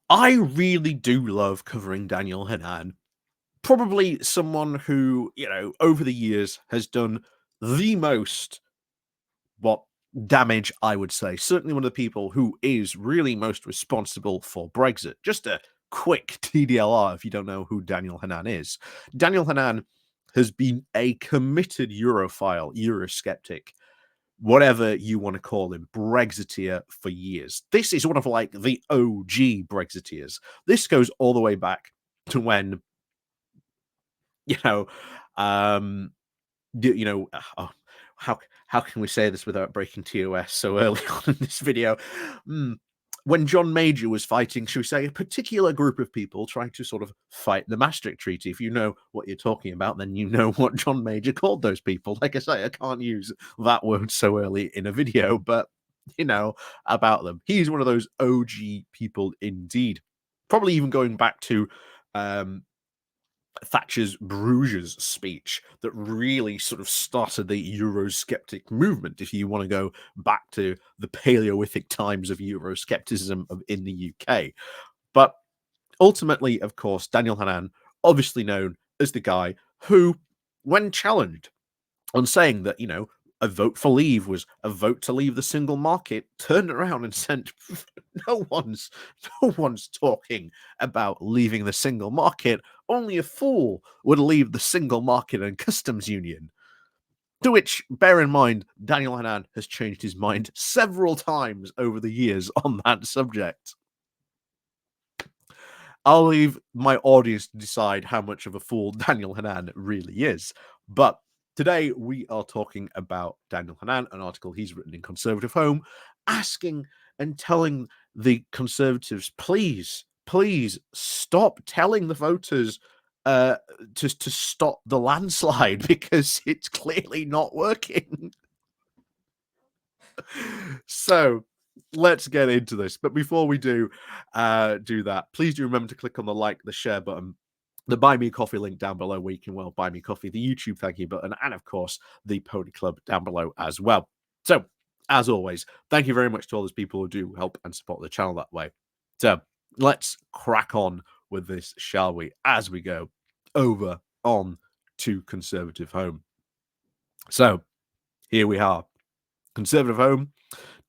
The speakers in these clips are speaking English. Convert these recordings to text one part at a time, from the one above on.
I really do love covering Daniel Hannan. Probably someone who, over the years has done the most, what, damage, I would say. Certainly one of the people who is really most responsible for Brexit. Just a quick TDLR if you don't know who Daniel Hannan is. Daniel Hannan has been a committed Europhile, Eurosceptic, whatever you want to call him, Brexiteer for years. This is one of like the OG Brexiteers. This goes all the way back to when, you know, um, oh, how can we say this without breaking TOS so early on in this video? When John Major was fighting, should we say, a particular group of people trying to sort of fight the Maastricht Treaty. If you know what you're talking about, then you know what John Major called those people. Like I say, I can't use that word so early in a video, but about them. He's one of those OG people indeed. Probably even going back to Thatcher's Bruges speech that really sort of started the Eurosceptic movement, if you want to go back to the Paleolithic times of Euroscepticism in the UK. But ultimately, of course, Daniel Hannan, obviously known as the guy who, when challenged on saying that, a vote for leave was a vote to leave the single market, turned around and said, no one's talking about leaving the single market. Only a fool would leave the single market and customs union. To which, bear in mind, Daniel Hannan has changed his mind several times over the years on that subject. I'll leave my audience to decide how much of a fool Daniel Hannan really is. But today we are talking about Daniel Hannan, an article he's written in Conservative Home, asking and telling the Conservatives, please stop telling the voters to stop the landslide because it's clearly not working. So let's get into this. But before we do that, please do remember to click on the like, the share button, the Buy Me Coffee link down below where you can, buy me coffee, the YouTube thank you button, and of course, the Pony Club down below as well. So, as always, thank you very much to all those people who do help and support the channel that way. So, let's crack on with this, shall we, as we go over on to Conservative Home. So, here we are. Conservative Home,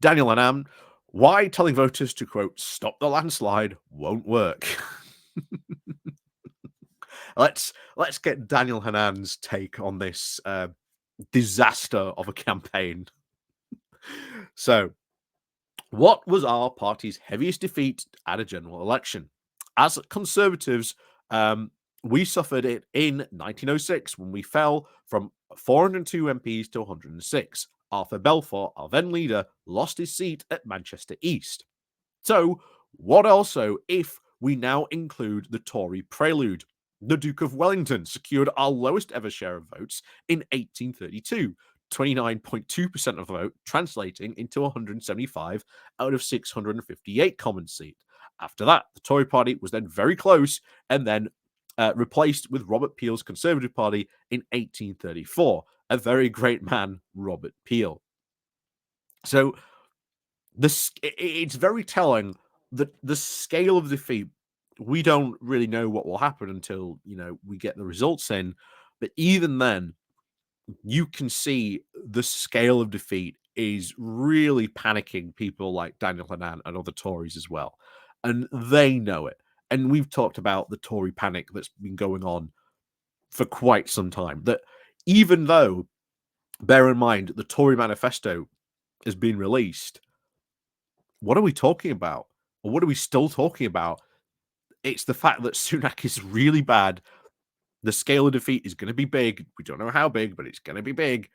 Daniel Hannan, why telling voters to, quote, stop the landslide won't work. Let's get Daniel Hannan's take on this disaster of a campaign. So, what was our party's heaviest defeat at a general election? As Conservatives, we suffered it in 1906 when we fell from 402 MPs to 106. Arthur Balfour, our then leader, lost his seat at Manchester East. So, what also if we now include the Tory prelude? The Duke of Wellington secured our lowest ever share of votes in 1832, 29.2% of the vote, translating into 175 out of 658 common seats. After that, the Tory party was then very close and then replaced with Robert Peel's Conservative Party in 1834. A very great man, Robert Peel. So it's very telling that the scale of defeat, we don't really know what will happen until, we get the results in. But even then, you can see the scale of defeat is really panicking people like Daniel Hannan and other Tories as well. And they know it. And we've talked about the Tory panic that's been going on for quite some time. That even though, bear in mind, the Tory manifesto has been released, what are we talking about? Or what are we still talking about? It's the fact that Sunak is really bad. The scale of defeat is going to be big. We don't know how big, but it's going to be big.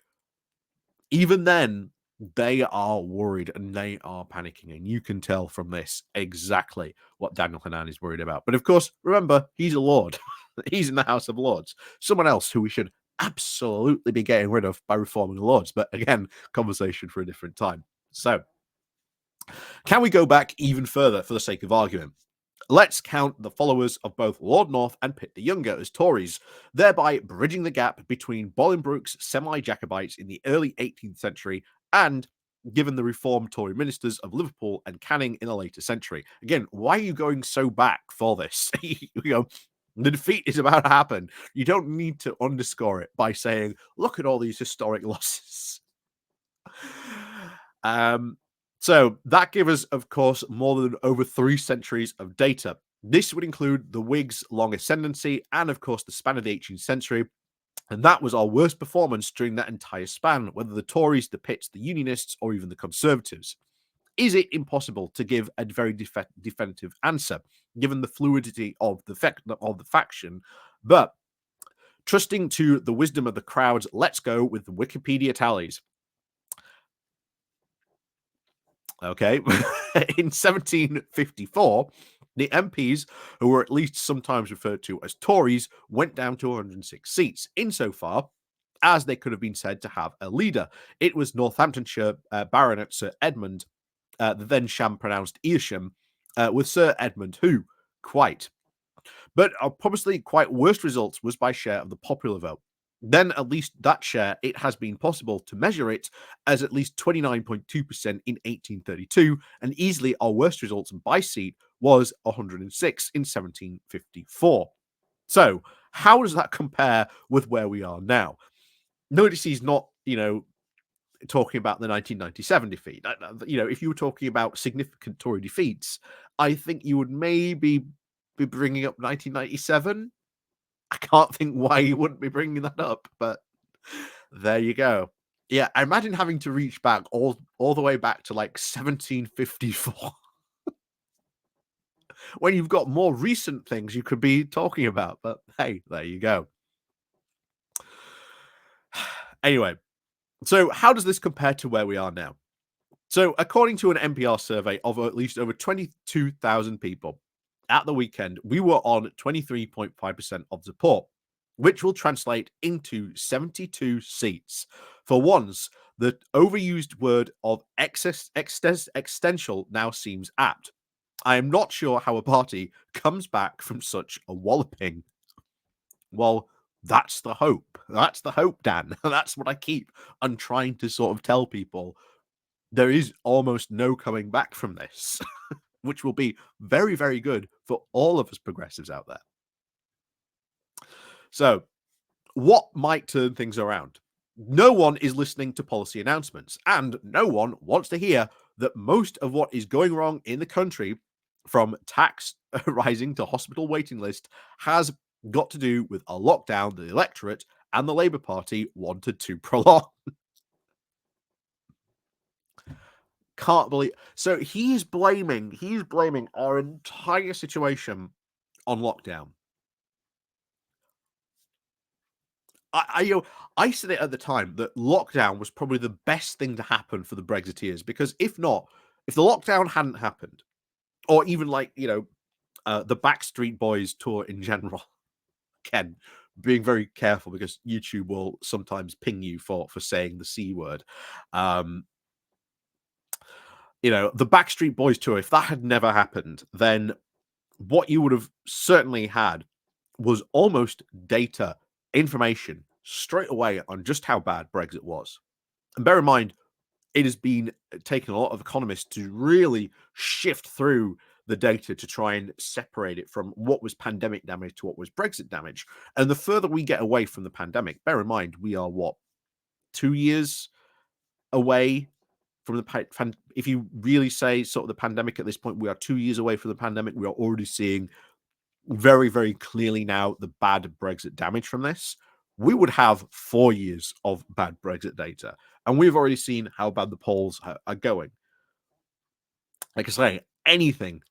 Even then, they are worried and they are panicking. And you can tell from this exactly what Daniel Hannan is worried about. But of course, remember, he's a Lord. He's in the House of Lords. Someone else who we should absolutely be getting rid of by reforming the Lords. But again, conversation for a different time. So, can we go back even further for the sake of argument? Let's count the followers of both Lord North and Pitt the Younger as Tories, thereby bridging the gap between Bolingbroke's semi-Jacobites in the early 18th century and given the reformed Tory ministers of Liverpool and Canning in a later century. Again, why are you going so back for this? The defeat is about to happen. You don't need to underscore it by saying, look at all these historic losses. So that gives us, of course, more than over 3 centuries of data. This would include the Whigs' long ascendancy and, of course, the span of the 18th century. And that was our worst performance during that entire span, whether the Tories, the Pits, the Unionists, or even the Conservatives. Is it impossible to give a very definitive answer, given the fluidity of the faction? But trusting to the wisdom of the crowds, let's go with the Wikipedia tallies. Okay. In 1754, the MPs, who were at least sometimes referred to as Tories, went down to 106 seats, insofar as they could have been said to have a leader. It was Northamptonshire Baronet Sir Edmund, the then sham pronounced Earsham, with Sir Edmund, who quite. But probably quite worst results was by share of the popular vote. Then, at least that share, it has been possible to measure it as at least 29.2% in 1832, and easily our worst results by seat was 106 in 1754. So, how does that compare with where we are now? Notice he's not, talking about the 1997 defeat. If you were talking about significant Tory defeats, I think you would maybe be bringing up 1997. I can't think why you wouldn't be bringing that up, but there you go. Yeah, I imagine having to reach back all the way back to like 1754 when you've got more recent things you could be talking about. But hey, there you go. Anyway, so how does this compare to where we are now? So, according to an NPR survey of at least over 22,000 people at the weekend, we were on 23.5% of support, which will translate into 72 seats. For once, the overused word of existential now seems apt. I am not sure how a party comes back from such a walloping. Well, that's the hope. That's the hope, Dan. That's what I keep on trying to sort of tell people. There is almost no coming back from this, which will be very, very good for all of us progressives out there. So, what might turn things around? No one is listening to policy announcements, and no one wants to hear that most of what is going wrong in the country, from tax rising to hospital waiting list, has got to do with a lockdown the electorate and the Labour Party wanted to prolong. Can't believe. So he's blaming our entire situation on lockdown. I said it at the time that lockdown was probably the best thing to happen for the Brexiteers, because if not, if the lockdown hadn't happened, or even the Backstreet Boys tour in general, Ken, being very careful because YouTube will sometimes ping you for saying the C word. The Backstreet Boys tour, if that had never happened, then what you would have certainly had was almost data, information straight away on just how bad Brexit was. And bear in mind, it has been taking a lot of economists to really shift through the data to try and separate it from what was pandemic damage to what was Brexit damage. And the further we get away from the pandemic, bear in mind, we are 2 years away from the if you really say sort of the pandemic at this point, we are 2 years away from the pandemic. We are already seeing very, very clearly now the bad Brexit damage from this. We would have 4 years of bad Brexit data, and we've already seen how bad the polls are going. Like I say, anything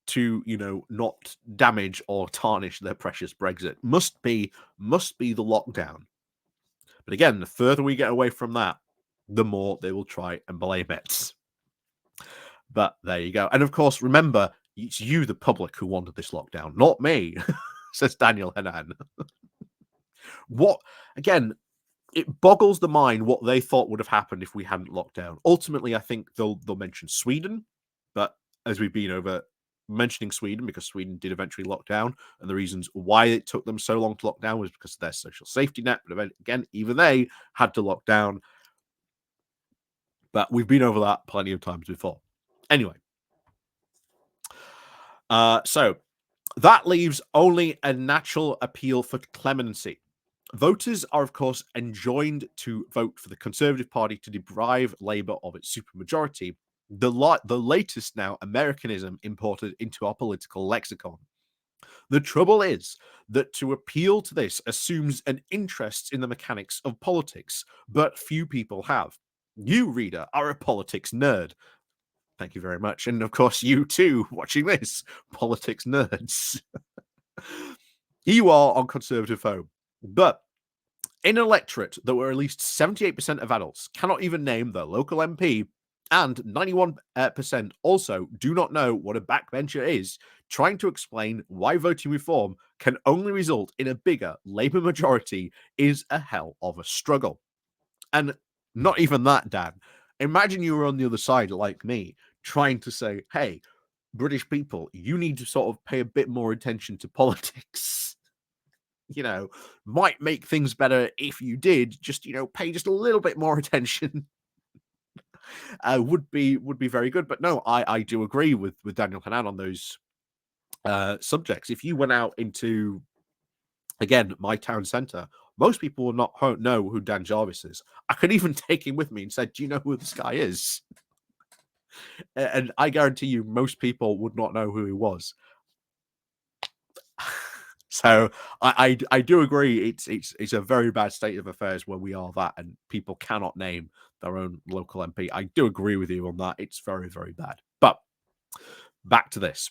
to not damage or tarnish their precious Brexit must be the lockdown. But again, the further we get away from that, the more they will try and blame it. But there you go. And of course, remember, it's you, the public, who wanted this lockdown, not me, says Daniel Hannan. Again, it boggles the mind what they thought would have happened if we hadn't locked down. Ultimately, I think they'll mention Sweden, but as we've been over mentioning Sweden, because Sweden did eventually lock down, and the reasons why it took them so long to lock down was because of their social safety net. But again, even they had to lock down. But we've been over that plenty of times before. Anyway, so that leaves only a natural appeal for clemency. Voters are, of course, enjoined to vote for the Conservative Party to deprive Labour of its supermajority, the latest now Americanism imported into our political lexicon. The trouble is that to appeal to this assumes an interest in the mechanics of politics, but few people have. You, reader, are a politics nerd. Thank you very much. And of course, you too, watching this, politics nerds. You are on Conservative home. But in an electorate that were at least 78% of adults cannot even name their local MP, and 91% also do not know what a backbencher is, trying to explain why voting reform can only result in a bigger Labour majority is a hell of a struggle. And not even that, Dan. Imagine you were on the other side, like me, trying to say, hey, British people, you need to sort of pay a bit more attention to politics. Might make things better if you did just, pay just a little bit more attention. Would be very good. But no, I do agree with Daniel Hannan on those subjects. If you went out into, again, my town centre, most people will not know who Dan Jarvis is. I could even take him with me and say, do you know who this guy is? And I guarantee you, most people would not know who he was. So I do agree. It's a very bad state of affairs where we are that, and people cannot name their own local MP. I do agree with you on that. It's very, very bad. But back to this.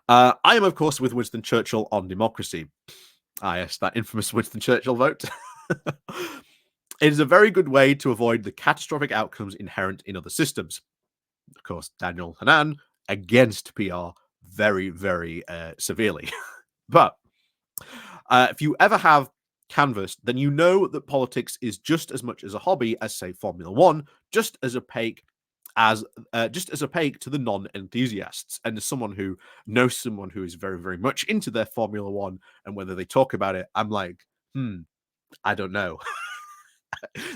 I am, of course, with Winston Churchill on democracy. Yes, that infamous Winston Churchill vote. It is a very good way to avoid the catastrophic outcomes inherent in other systems. Of course, Daniel Hannan against PR very, very severely. But if you ever have canvassed, then you know that politics is just as much as a hobby as, say, Formula One, just as opaque to the non-enthusiasts. And as someone who knows someone who is very, very much into their Formula One, and whether they talk about it, I'm like, I don't know.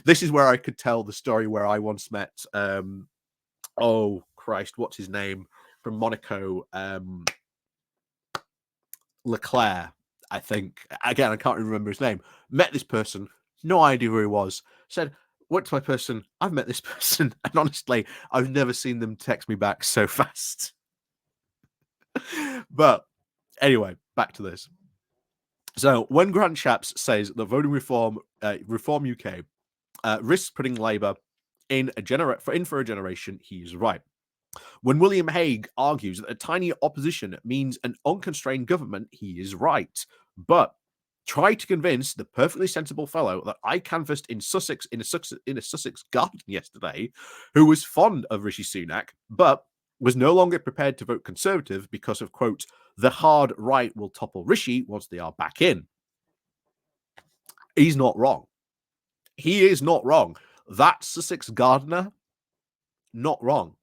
This is where I could tell the story where I once met, oh Christ, what's his name from Monaco? Leclerc, I think. Again, I can't remember his name. Met this person, no idea who he was. Said, went to my person, I've met this person. And honestly, I've never seen them text me back so fast. But anyway, back to this. So when Grant Shapps says that voting reform UK risks putting Labour in for a generation, he's right. When William Hague argues that a tiny opposition means an unconstrained government, he is right. But try to convince the perfectly sensible fellow that I canvassed in Sussex in a Sussex garden yesterday, who was fond of Rishi Sunak, but was no longer prepared to vote Conservative because of, quote, the hard right will topple Rishi once they are back in. He's not wrong. He is not wrong. That Sussex gardener, not wrong.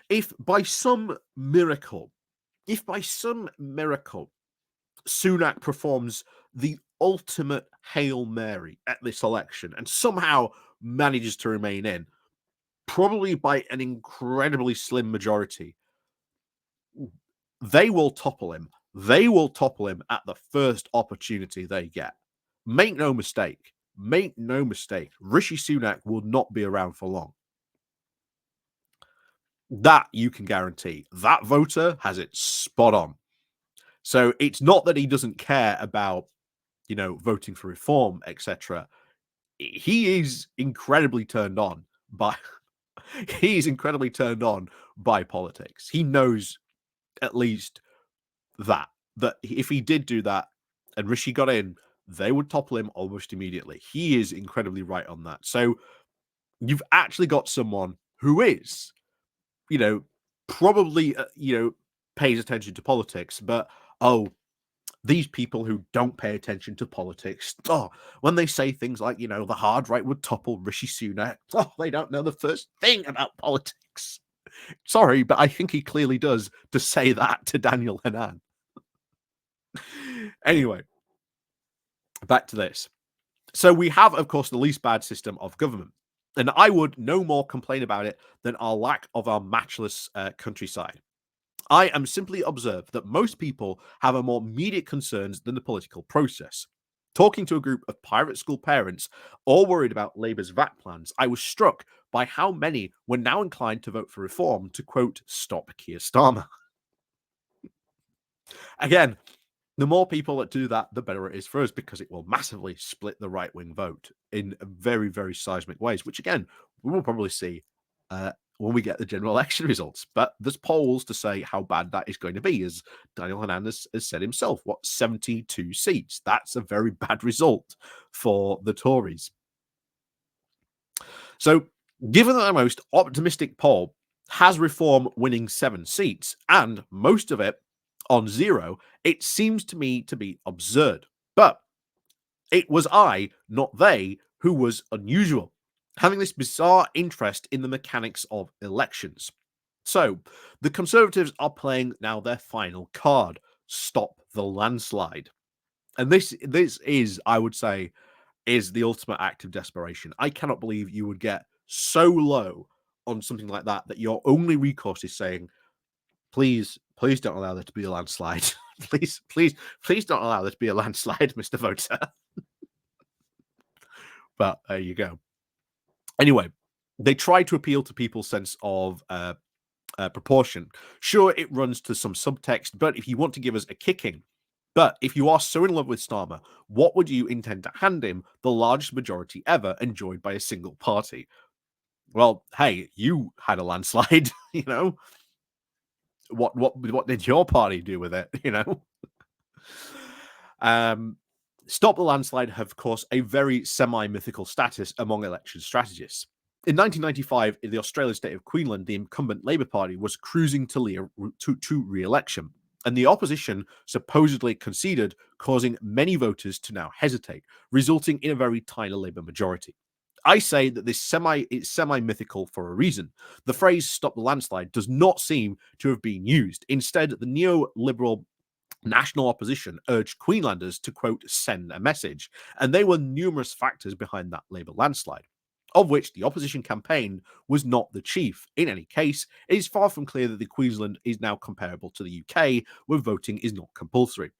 If by some miracle, Sunak performs the ultimate Hail Mary at this election and somehow manages to remain in, probably by an incredibly slim majority, they will topple him. They will topple him at the first opportunity they get. Make no mistake. Rishi Sunak will not be around for long. That you can guarantee. That voter has it spot on. So it's not that he doesn't care about, voting for reform, etc. He is incredibly turned on by politics. He knows at least that if he did do that and Rishi got in, they would topple him almost immediately. He is incredibly right on that. So you've actually got someone who is, probably, pays attention to politics, but these people who don't pay attention to politics, when they say things like, the hard right would topple Rishi Sunak, they don't know the first thing about politics. Sorry, but I think he clearly does to say that to Daniel Hannan. Anyway, back to this. So we have, of course, the least bad system of government. And I would no more complain about it than our lack of our matchless countryside. I am simply observed that most people have a more immediate concerns than the political process. Talking to a group of private school parents, all worried about Labour's VAT plans, I was struck by how many were now inclined to vote for reform to, quote, stop Keir Starmer. Again, the more people that do that, the better it is for us because it will massively split the right wing vote in very, very seismic ways, which again, we will probably see when we get the general election results. But there's polls to say how bad that is going to be, as Daniel Hannan has said himself. What, 72 seats? That's a very bad result for the Tories. So, given that the most optimistic poll has Reform winning 7 seats, and most of it on 0, it seems to me to be absurd. But it was I, not they, who was unusual, having this bizarre interest in the mechanics of elections. So, the Conservatives are playing now their final card: stop the landslide. And this is, I would say, is the ultimate act of desperation. I cannot believe you would get so low on something like that that your only recourse is saying, please, please don't allow there to be a landslide. please, please, please don't allow there to be a landslide, Mr. Voter. But there you go. Anyway, they try to appeal to people's sense of proportion. Sure, it runs to some subtext, but if you want to give us a kicking, but if you are so in love with Starmer, what would you intend to hand him the largest majority ever enjoyed by a single party? Well, hey, you had a landslide, you know. What did your party do with it, you know? Um, Stop the landslide have, of course, a very semi-mythical status among election strategists. In 1995, in the Australian state of Queensland, the incumbent Labour Party was cruising to re-election, and the opposition supposedly conceded, causing many voters to now hesitate, resulting in a very tiny Labour majority. I say that this is semi-mythical for a reason. The phrase "stop the landslide" does not seem to have been used. Instead, the neo-liberal national opposition urged Queenslanders to, quote, send a message, and there were numerous factors behind that Labour landslide, of which the opposition campaign was not the chief. In any case, it is far from clear that the Queensland is now comparable to the UK, where voting is not compulsory.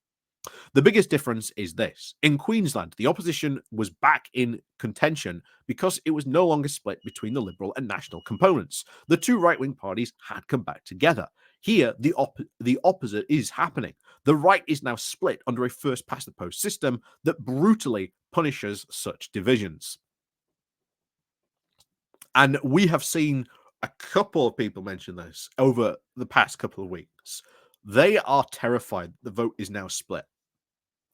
The biggest difference is this. In Queensland, the opposition was back in contention because it was no longer split between the Liberal and National components. The two right-wing parties had come back together. Here, the opposite is happening. The right is now split under a first-past-the-post system that brutally punishes such divisions. And we have seen a couple of people mention this over the past couple of weeks. They are terrified the vote is now split,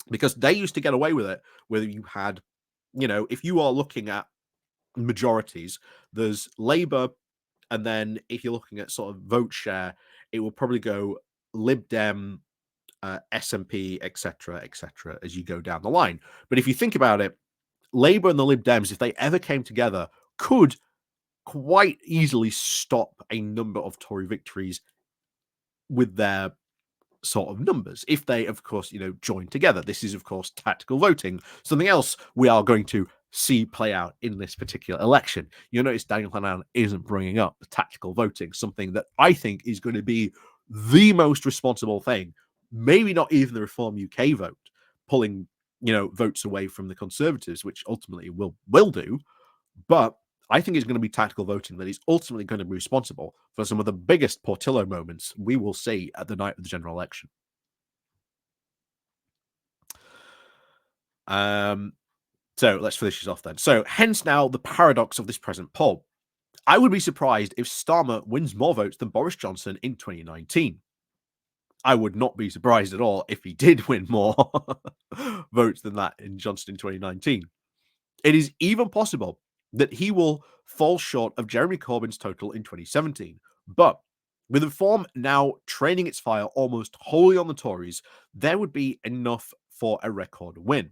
because they used to get away with it where you had, if you are looking at majorities, there's Labour, and then if you're looking at sort of vote share, it will probably go Lib Dem, SNP, etc., as you go down the line. But if you think about it, Labour and the Lib Dems, if they ever came together, could quite easily stop a number of Tory victories with their sort of numbers if they, of course, join together. This is, of course, tactical voting, something else we are going to see play out in this particular election. You'll notice Daniel Hannan isn't bringing up the tactical voting, something that I think is going to be the most responsible thing, maybe not even the Reform UK vote, pulling votes away from the Conservatives, which ultimately will do, but I think it's going to be tactical voting that is ultimately going to be responsible for some of the biggest Portillo moments we will see at the night of the general election. So let's finish this off then. So hence now the paradox of this present poll. I would be surprised if Starmer wins more votes than Boris Johnson in 2019. I would not be surprised at all if he did win more votes than that in Johnson in 2019. It is even possible that he will fall short of Jeremy Corbyn's total in 2017. But with Reform now training its fire almost wholly on the Tories, there would be enough for a record win.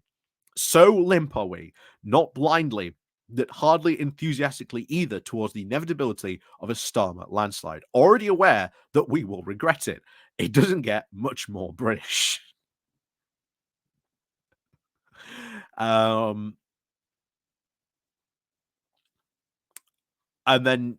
So limp are we, not blindly, that hardly enthusiastically either, towards the inevitability of a Starmer landslide, already aware that we will regret it. It doesn't get much more British. And then,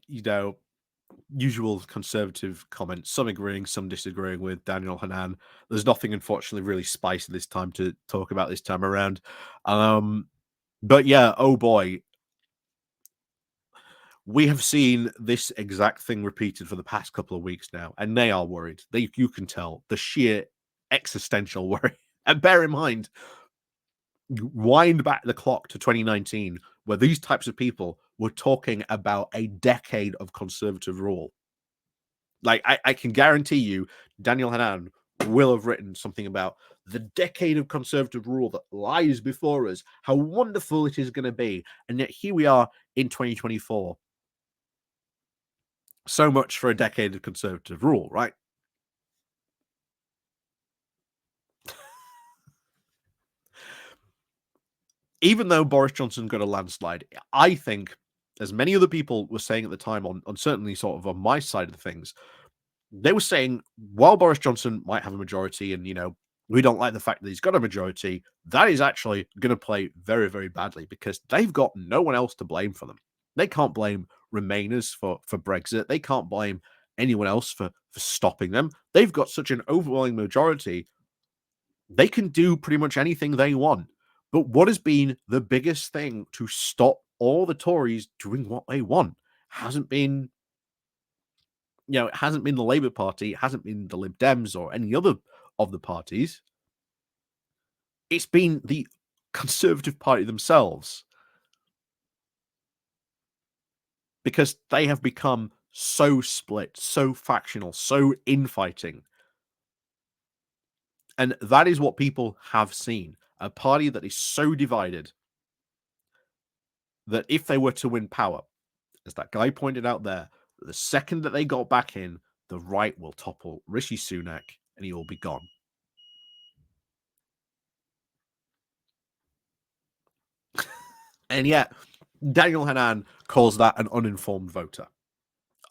usual conservative comments, some agreeing, some disagreeing with Daniel Hannan. There's nothing, unfortunately, really spicy this time to talk about this time around. But yeah, oh boy, we have seen this exact thing repeated for the past couple of weeks now, and they are worried. You can tell the sheer existential worry. And bear in mind, wind back the clock to 2019, where these types of people were talking about a decade of conservative rule. Like, I can guarantee you, Daniel Hannan will have written something about the decade of conservative rule that lies before us, how wonderful it is going to be. And yet here we are in 2024. So much for a decade of conservative rule, right? Even though Boris Johnson got a landslide, I think, as many other people were saying at the time, on certainly sort of on my side of the things, they were saying, while Boris Johnson might have a majority and, we don't like the fact that he's got a majority, that is actually going to play very, very badly because they've got no one else to blame for them. They can't blame Remainers for Brexit. They can't blame anyone else for stopping them. They've got such an overwhelming majority. They can do pretty much anything they want. But what has been the biggest thing to stop all the Tories doing what they want hasn't been, it hasn't been the Labour Party, it hasn't been the Lib Dems or any other of the parties. It's been the Conservative Party themselves, because they have become so split, so factional, so infighting. And that is what people have seen. A party that is so divided that if they were to win power, as that guy pointed out there, the second that they got back in, the right will topple Rishi Sunak and he will be gone. And yet, Daniel Hannan calls that an uninformed voter.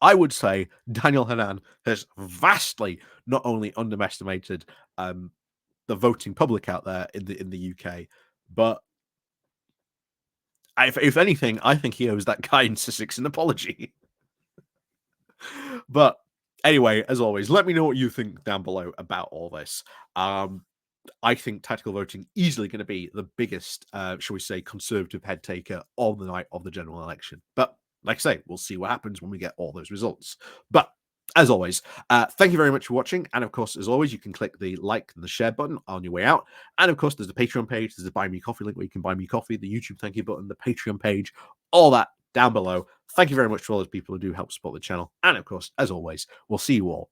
I would say Daniel Hannan has vastly not only underestimated the voting public out there in the UK, but if anything, I think he owes that guy in Sussex an apology. But anyway, as always, let me know what you think down below about all this. I think tactical voting easily going to be the biggest, shall we say, conservative head taker on the night of the general election. But like I say, we'll see what happens when we get all those results. But as always, thank you very much for watching. And of course, as always, you can click the like and the share button on your way out. And of course, there's the Patreon page, there's the Buy Me Coffee link where you can buy me coffee, the YouTube thank you button, the Patreon page, all that down below. Thank you very much to all those people who do help support the channel. And of course, as always, we'll see you all